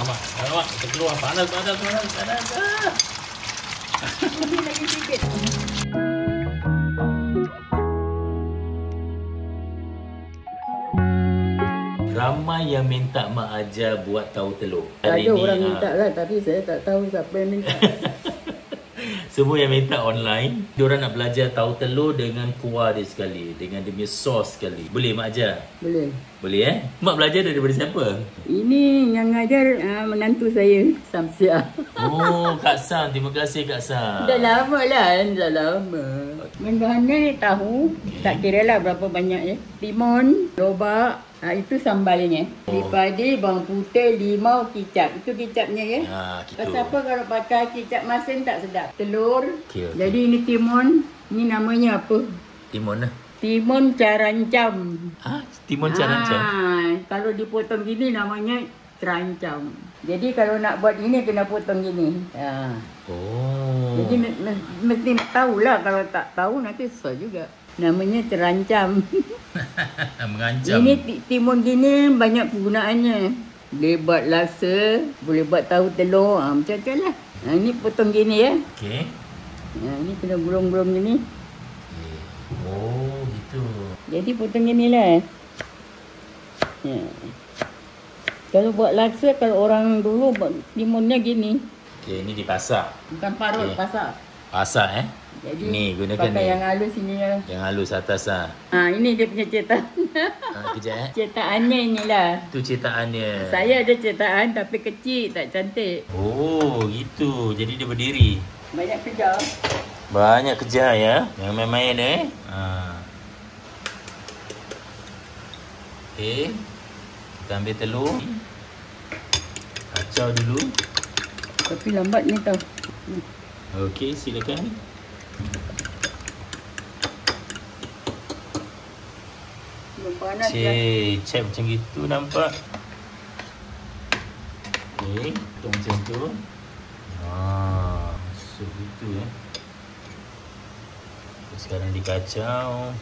Mak. Mak, kita keluar. Panas. Ini lagi sikit. Ramai yang minta Mak ajar buat tahu telur. Ada orang minta lah, tapi saya tak tahu siapa yang minta. Semua yang minta online, diorang nak belajar tahu telur dengan kuah dia sekali, dengan dia punya sos sekali. Boleh Mak ajar? Boleh. Boleh Mak belajar daripada siapa? Ini yang ngajar menantu saya, Samsia. Oh, Kak Sam. Terima kasih Kak Sam. Dah lama lah, dah lama. Bahan-bahannya tahu, tak kira lah berapa banyak ya. Timun, lobak, itu sambalnya. Padi, bawang putih, limau, kicap. Itu kicapnya ya. Gitu. Pasal apa kalau pakai kicap masin tak sedap. Telur. Okay. Jadi ini timun, ini namanya apa? Timun lah. Timun carancam. Timun carancam. Kalau dipotong gini namanya cerancam. Jadi kalau nak buat ini kena potong gini. Oh. Jadi mesti tahulah, kalau tak tahu nanti susah juga. Namanya terancam. Mengancam. Ini timun gini banyak penggunaannya. Boleh buat laksa, boleh buat tahu telur, macam-macam lah. Ini potong gini ya. Okey. Ini kena gulung-gulung gini. Oh, gitu. Jadi potong gini lah. Kalau buat laksa, kalau orang dulu buat timunnya gini. Okey, ini dipasak. Bukan parut, pasak. Pasak Jadi ni gunakan pakai ni. yang halus ini lah. Yang halus atas Ini dia punya cetakan. Kejap Cetakannya inilah. Itu cetakannya. Saya ada cetakan tapi kecil, tak cantik. Oh, gitu. Jadi dia berdiri. Banyak kerja. Banyak kerja ya. Jangan main-main Okey. Kita ambil telur. Kacau dulu. Tapi lambat ni tau. Okey, silakan. Panas lah. Cek macam gitu nampak. Okey, tuang macam tu. So gitu Sekarang dikacau.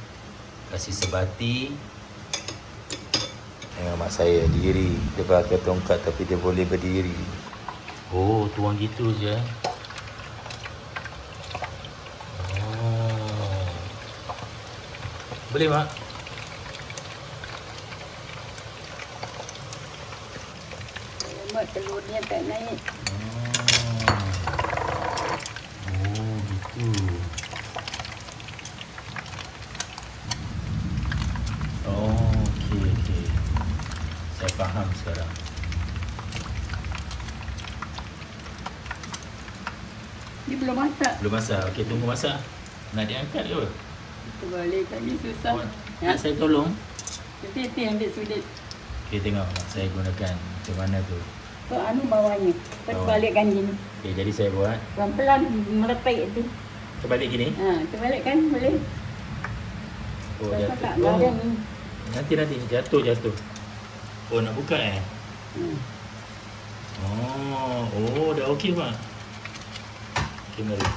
Kasih sebati. Tengok mak saya diri. Dia pakai tongkat tapi dia boleh berdiri. Oh, tuang gitu je. Boleh Mak? Mak telurnya tak naik. Oh, gitu. Oh, okey. Saya faham sekarang. Ni belum masak. Belum masak. Okey, tunggu masak. Nak diangkat ke? Terbalikkan ni susah. Nak saya tolong? Hati-hati ambil sulit. Okey, tengok mak saya gunakan macam mana tu. Bawahnya. Terbalikkan gini. Okey, jadi saya buat. Pelan-pelan meletak tu. Terbalik gini. Terbalikkan boleh. Oh, Tak jatuh. garing. Nanti jatuh. Oh, nak buka Oh, dah okey mak. Okey, mari.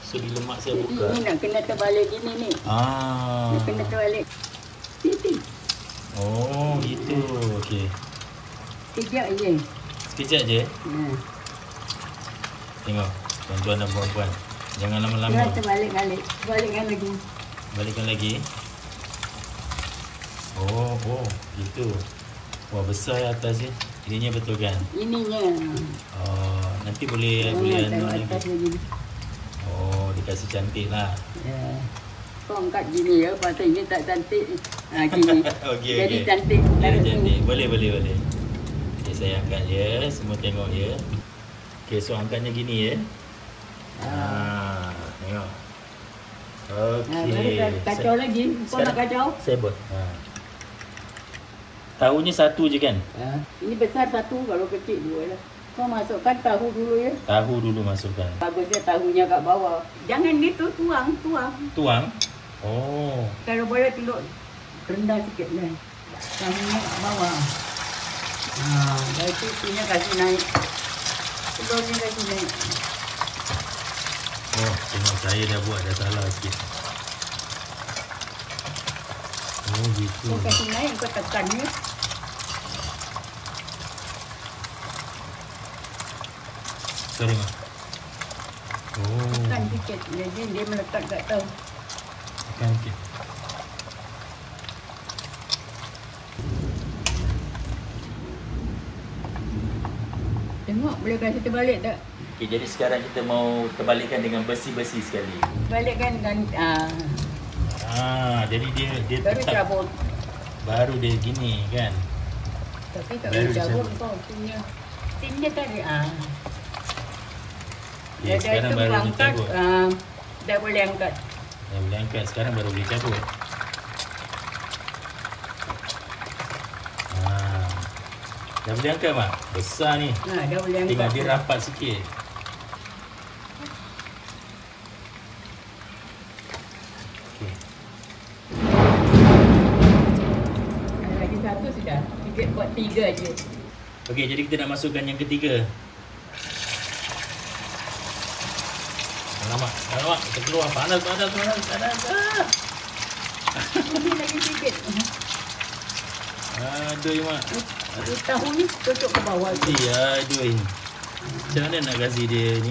So, bila mak saya buka. Ini nak kena terbalik gini ni. Nak kena terbalik. Titik. Oh, gitu. Okey. Sekejap je. Sekejap je. Tengok, tuan-tuan dan puan-puan. Jangan lama-lama. Terbalik-balik. Balikkan lagi. Balikkan lagi. Oh, gitu. Wah, besar atas ni. Ininya betul kan? Ininya. Oh, nanti boleh anu lagi. Oh, dikasih cantik lah. Kau angkat gini ya, pasal ini tak cantik. Gini. Okey. Jadi cantik. Jadi cantik. Boleh. Okay, saya angkat je. Semua tengok je. Okay, so angkatnya gini ya. Tengok. Okey. Kacau lagi. Kau nak kacau? Saya buat. Tahunya satu je kan? Ini besar satu, kalau kecil dua lah. Kau masukkan tahu dulu ya. Tahu dulu masukkan. Bagusnya tahunya kat bawah. Jangan gitu, tuang. Tuang? Oh. Kalau boleh telur rendah sikit lah. Tahunya kat bawah. Dah itu punya kasih naik. Telurnya kasih naik. Oh, tengok saya dah buat dah salah sikit. Oh, gitu. Kau kasih naik, kau tekan ya. Sorry mak. Oh. Tekan sikit. Jadi dia melekat kat tahu. Tekan sikit. Tengok boleh kasi terbalik tak? Okay, jadi sekarang kita mau terbalikkan dengan besi-besi sekali. Balikkan dengan Jadi dia baru tetap cabut. baru dia gini kan. Tapi tak Baru boleh cabut dicabut. kau punya. Tinnya tadi Okay, sekarang baru dia angkat, cabut. dah boleh angkat. Dah boleh angkat, sekarang baru boleh cabut. Dah boleh angkat mak. Besar ni. Dah boleh angkat. Tengok dia rapat sikit. Okay. Lagi satu sudah. Kita buat 3 je. Okey, jadi kita nak masukkan yang ketiga. Alamak, kita keluar. Panas. Ini lagi sikit. Aduh, mak. Tahu ni tutup ke bawah je. Aduh. Macam mana nak kasih dia ni?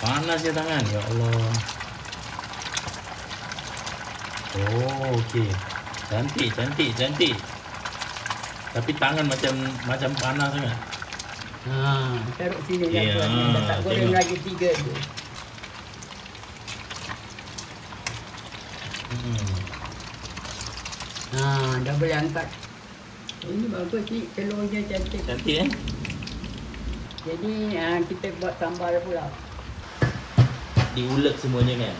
Panasnya tangan, ya Allah. Oh, okey. Cantik. Tapi tangan macam panas sangat. Taruh sini Ya, lah tuan. Dah tak goreng tengok. lagi 3 je. Dah boleh angkat. Ini bagus ni, telurnya cantik. Cantik Jadi kita buat sambal pula. Diulek semuanya kan.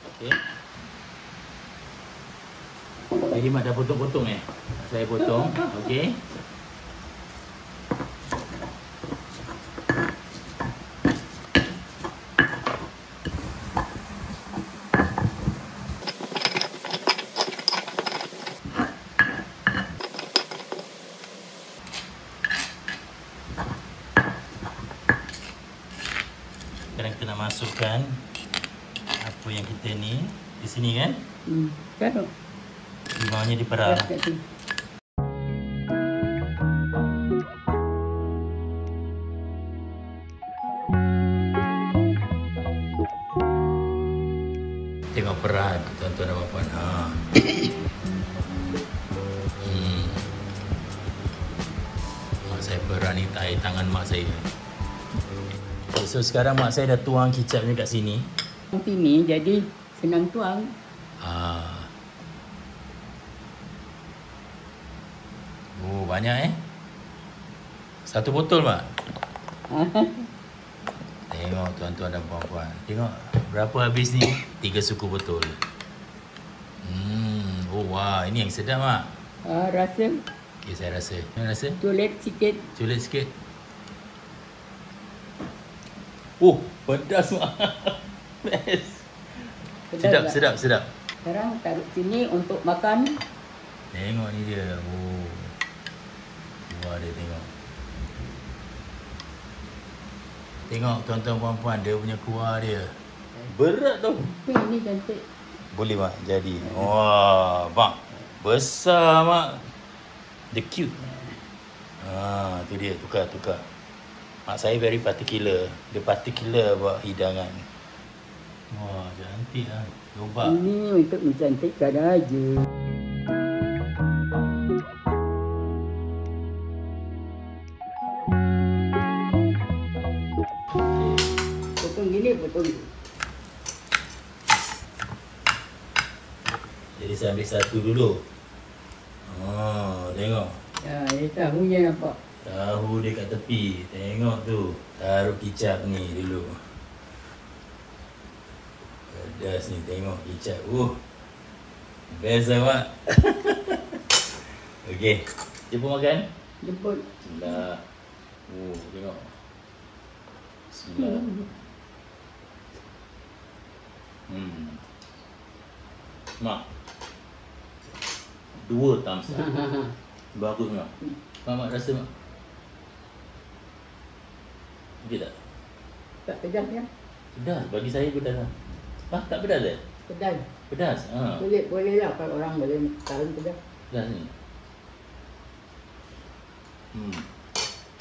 Okey. Jadi mak dah potong-potong Saya potong. Okey. Sekarang kita nak masukkan apa yang kita ni di sini kan. Taruh. Limaunya diperah. Kat sini. Tengok perah tuan-tuan dan puan. Mak saya perah ni air tangan mak saya. Okay, so sekarang mak saya dah tuang kicapnya kat sini. Sini jadi senang tuang. Oh, banyak Satu botol mak. Tengok tuan-tuan dan puan-puan. Tengok berapa habis ni? 3 suku botol. Oh wah, ini yang sedap mak. Rasa Okay, saya rasa. Mana rasa? tulet sikit. Culik sikit. Oh, pedas mak. Best. Pedas tak? Sedap. Sekarang taruh sini untuk makan. Tengok ni dia. Oh. Wah, dia tengok. Tengok tuan-tuan puan-puan, dia punya kuah dia. Berat tau. Ini cantik. Boleh mak, jadi. Wah, bang. Besar mak. Dia cute. Tu dia, tukar. Mak saya very particular. Dia particular buat hidangan. Wah, cantik lah. Lobak. Ini untuk mencantikkan aja. Potong gini, potong. Jadi saya ambil satu dulu. Tengok. Ini tahunya nampak. Tahu dia kat tepi. Tengok tu. Taruh kicap ni dulu. Pedas ni, tengok kicap. Best lah mak. Okey. Jemput makan. Jemput. Bismillah. Tengok. Bismillah. Mak. 2 thumbs up. Bagus mak. Mak rasa mak. Okey tak? Tak pedas ya? Pedas. Bagi saya pedas lah. Tak pedas Pedas. Pedas. Boleh lah kalau orang boleh tahan pedas. Pedas ni.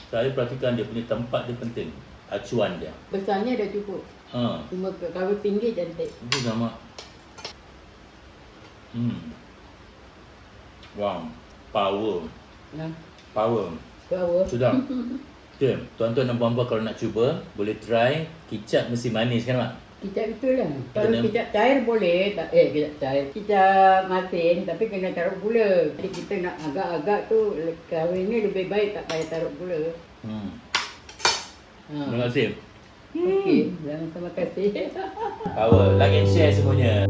Saya perhatikan dia punya tempat dia penting. Acuan dia. Besarnya dah cukup. Cuma kalau tinggi cantik. Itu sama. Wow. Power. Nah, Power. power. Sudah. Okay. Tuan-tuan dan puan-puan kalau nak cuba, boleh try. Kicap mesti manis kan, Mak? Kicap itulah. Kalau Kena- kicap cair boleh. Kicap cair. Kicap masin tapi kena taruh gula. Jadi kita nak agak-agak tu kahwin ni lebih baik tak payah taruh gula. Terima kasih. Okey, terima kasih. Power. Like and share semuanya.